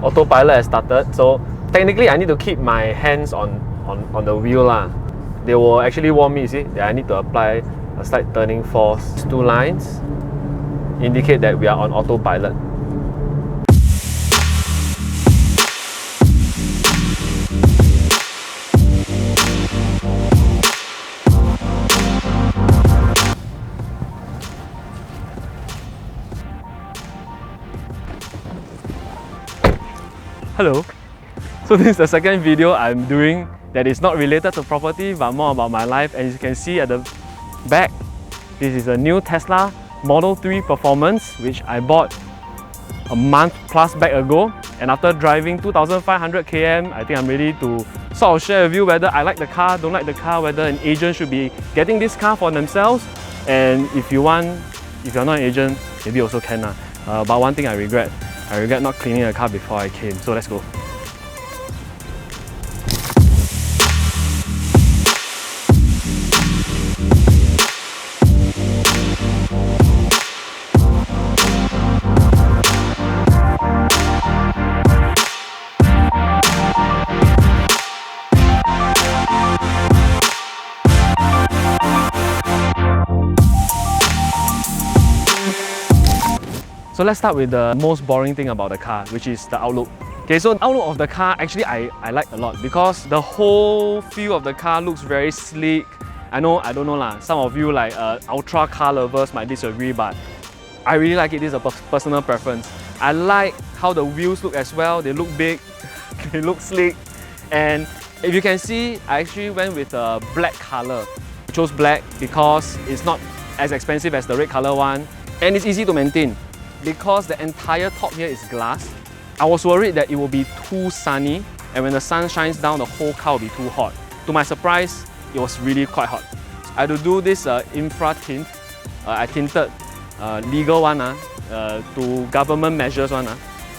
autopilot has started. So technically I need to keep my hands on the wheel lah. They will actually warn me, you see, that I need to apply a slight turning force. These two lines indicate that we are on autopilot. Hello. So this is the second video I'm doing that is not related to property but more about my life. And as you can see at the back, this is a new Tesla Model 3 Performance which I bought a month plus back ago. And after driving 2,500 km, I think I'm ready to sort of share with you whether I like the car, don't like the car, whether an agent should be getting this car for themselves. And if you're not an agent, maybe also can. But one thing I regret not cleaning the car before I came. So let's go. So let's start with the most boring thing about the car, which is the outlook. Okay, so the outlook of the car, actually I like a lot because the whole feel of the car looks very sleek. I don't know lah, some of you like ultra car lovers might disagree, but I really like it. This is a personal preference. I like how the wheels look as well. They look big, they look sleek. And if you can see, I actually went with a black color. I chose black because it's not as expensive as the red color one and it's easy to maintain. Because the entire top here is glass, I was worried that it will be too sunny and when the sun shines down, the whole car will be too hot. To my surprise, it was really quite hot. I had to do this infra tint. I tinted legal one to government measures one.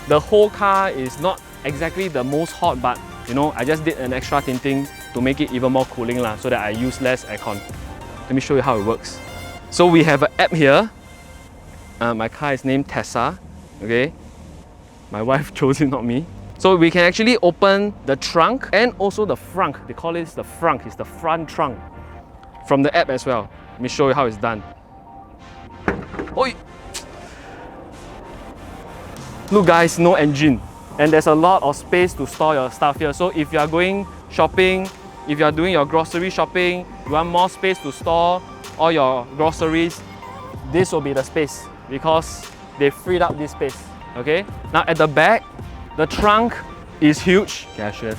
The whole car is not exactly the most hot, but you know, I just did an extra tinting to make it even more cooling so that I use less aircon. Let me show you how it works. So we have an app here. My car is named Tessa, okay? My wife chose it, not me. So we can actually open the trunk and also the frunk. They call it the frunk, it's the front trunk from the app as well. Let me show you how it's done. Oi! Look guys, no engine. And there's a lot of space to store your stuff here. So if you are going shopping, if you are doing your grocery shopping, you want more space to store all your groceries, this will be the space, because they freed up this space. Okay, now at the back, the trunk is huge. Okay, I should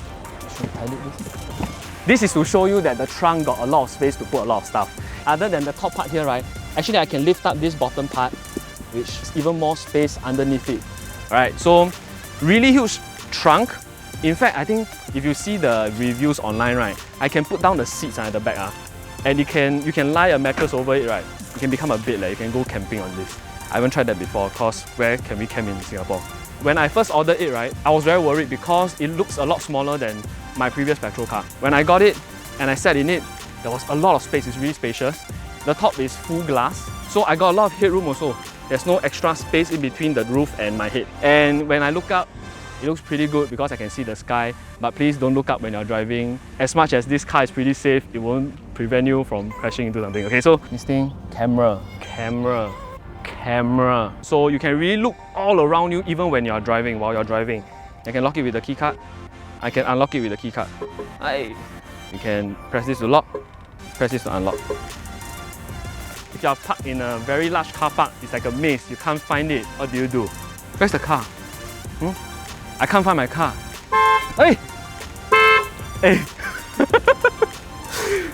edit this. This is to show you that the trunk got a lot of space to put a lot of stuff. Other than the top part here, right? Actually, I can lift up this bottom part, which is even more space underneath it. Alright, so really huge trunk. In fact, I think if you see the reviews online, right, I can put down the seats at the back, and you can lie a mattress over it, right? It can become a bed, you can go camping on this. I haven't tried that before, because where can we camp in Singapore? When I first ordered it, right, I was very worried because it looks a lot smaller than my previous petrol car. When I got it and I sat in it, there was a lot of space. It's really spacious. The top is full glass, so I got a lot of headroom also. There's no extra space in between the roof and my head. And when I look up, it looks pretty good because I can see the sky, but please don't look up when you're driving. As much as this car is pretty safe, it won't prevent you from crashing into something. Okay, so this thing, camera. So you can really look all around you even when you're driving, while you're driving. I can lock it with the key card. I can unlock it with the key card. You can press this to lock, press this to unlock. If you are parked in a very large car park, it's like a maze, you can't find it. What do? Where's the car? I can't find my car. Hey!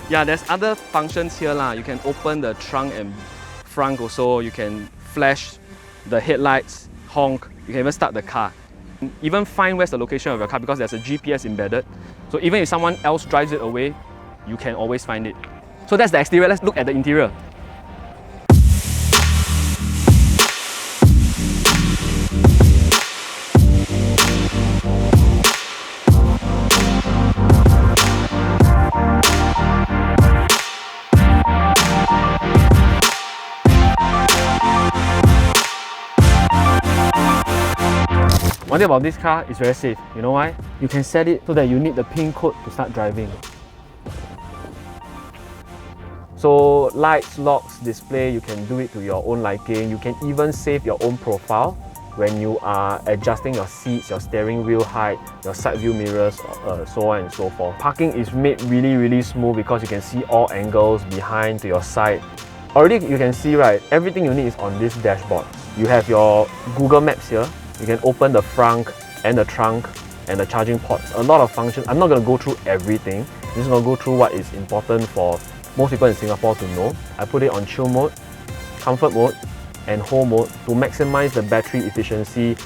Yeah, there's other functions here. You can open the trunk and front also. You can flash the headlights, honk. You can even start the car. Even find where's the location of your car because there's a GPS embedded. So even if someone else drives it away, you can always find it. So that's the exterior. Let's look at the interior. One thing about this car is very safe. You know why? You can set it so that you need the PIN code to start driving. So lights, locks, display, you can do it to your own liking. You can even save your own profile when you are adjusting your seats, your steering wheel height, your side view mirrors, so on and so forth. Parking is made really smooth because you can see all angles behind to your side. Already you can see, right, everything you need is on this dashboard. You have your Google Maps here. You can open the front and the trunk and the charging ports. A lot of functions. I'm not going to go through everything. I'm just going to go through what is important for most people in Singapore to know. I put it on chill mode, comfort mode, and home mode to maximize the battery efficiency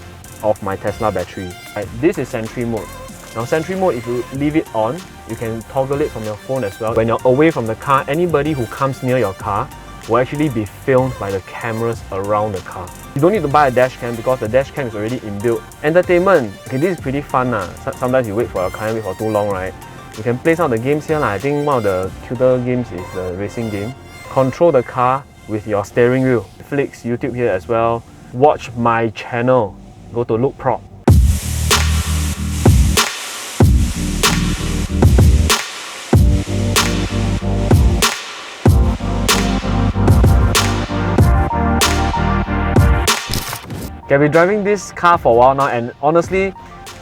of my Tesla battery. Right, this is Sentry mode. Now Sentry mode, if you leave it on, you can toggle it from your phone as well. When you're away from the car, anybody who comes near your car will actually be filmed by the cameras around the car. You don't need to buy a dash cam because the dash cam is already inbuilt. Entertainment, okay, this is pretty fun. Sometimes you wait for your client, wait for too long, right? You can play some of the games here. I think one of the cuter games is the racing game. Control the car with your steering wheel. Netflix, YouTube here as well. Watch my channel. Go to LoukProp. I've been driving this car for a while now, and honestly,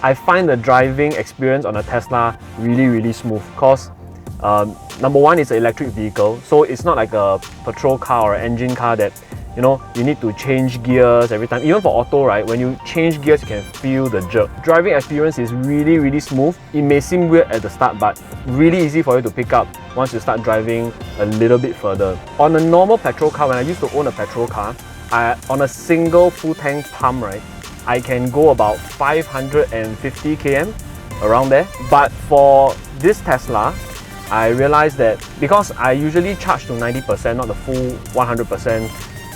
I find the driving experience on a Tesla really smooth because number one, it's an electric vehicle, so it's not like a petrol car or an engine car that you need to change gears every time. Even for auto, right, when you change gears, you can feel the jerk. Driving experience is really smooth. It may seem weird at the start, but really easy for you to pick up once you start driving a little bit further. On a normal petrol car, when I used to own a petrol car, on a single full tank pump, right, I can go about 550 km around there. But for this Tesla, I realized that because I usually charge to 90%, not the full 100%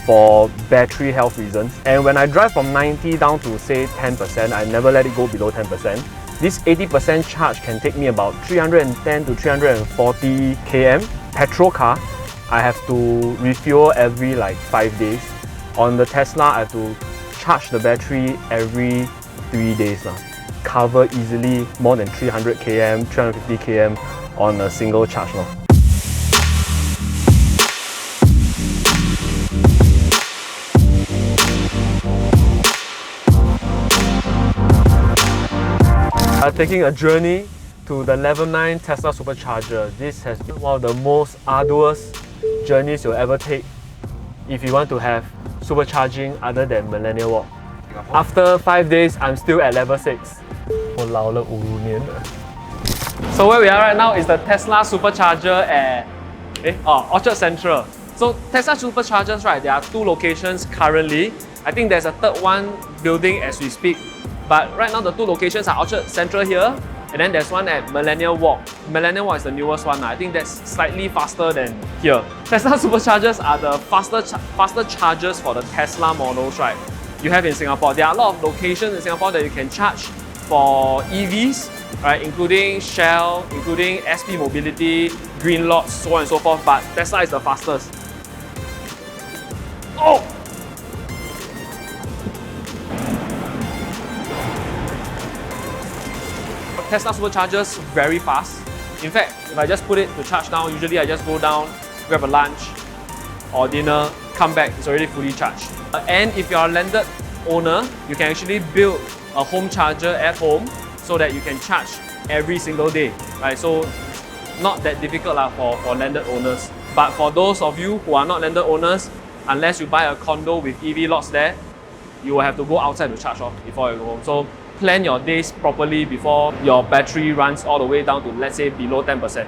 for battery health reasons. And when I drive from 90 down to say 10%, I never let it go below 10%. This 80% charge can take me about 310 to 340 km. Petrol car, I have to refuel every like 5 days. On the Tesla, I have to charge the battery every 3 days. Cover easily more than 300 km, 350 km on a single charge. Taking a journey to the level 9 Tesla Supercharger. This has been one of the most arduous journeys you'll ever take if you want to have supercharging other than Millennial Walk. After 5 days, I'm still at level 6. So where we are right now is the Tesla Supercharger at Orchard Central. So Tesla Superchargers, right, there are 2 locations currently. I think there's a third one building as we speak. But right now the 2 locations are Orchard Central here, and then there's one at Millennial Walk. Millennial Walk is the newest one. I think that's slightly faster than here. Tesla Superchargers are the faster chargers for the Tesla models, right, you have in Singapore. There are a lot of locations in Singapore that you can charge for EVs, right, including Shell, including SP Mobility, Green Lots, so on and so forth, but Tesla is the fastest. Oh! Tesla Superchargers very fast. In fact, if I just put it to charge now, usually I just go down, grab a lunch or dinner, come back, it's already fully charged. And if you're a landed owner, you can actually build a home charger at home so that you can charge every single day, right? So not that difficult for landed owners. But for those of you who are not landed owners, unless you buy a condo with EV lots there, you will have to go outside to charge off before you go home. So plan your days properly before your battery runs all the way down to, let's say, below 10%.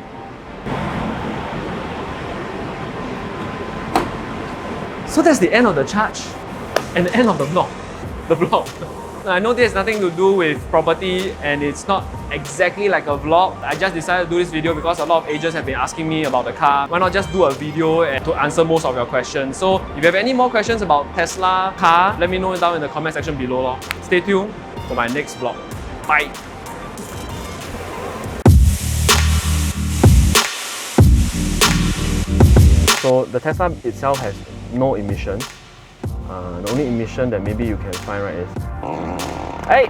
So that's the end of the charge and the end of the vlog. I know this has nothing to do with property and it's not exactly like a vlog. I just decided to do this video because a lot of agents have been asking me about the car. Why not just do a video to answer most of your questions? So if you have any more questions about Tesla car, let me know down in the comment section below. Stay tuned for my next vlog. Bye! So the Tesla itself has no emissions. The only emission that maybe you can find, right, is hey!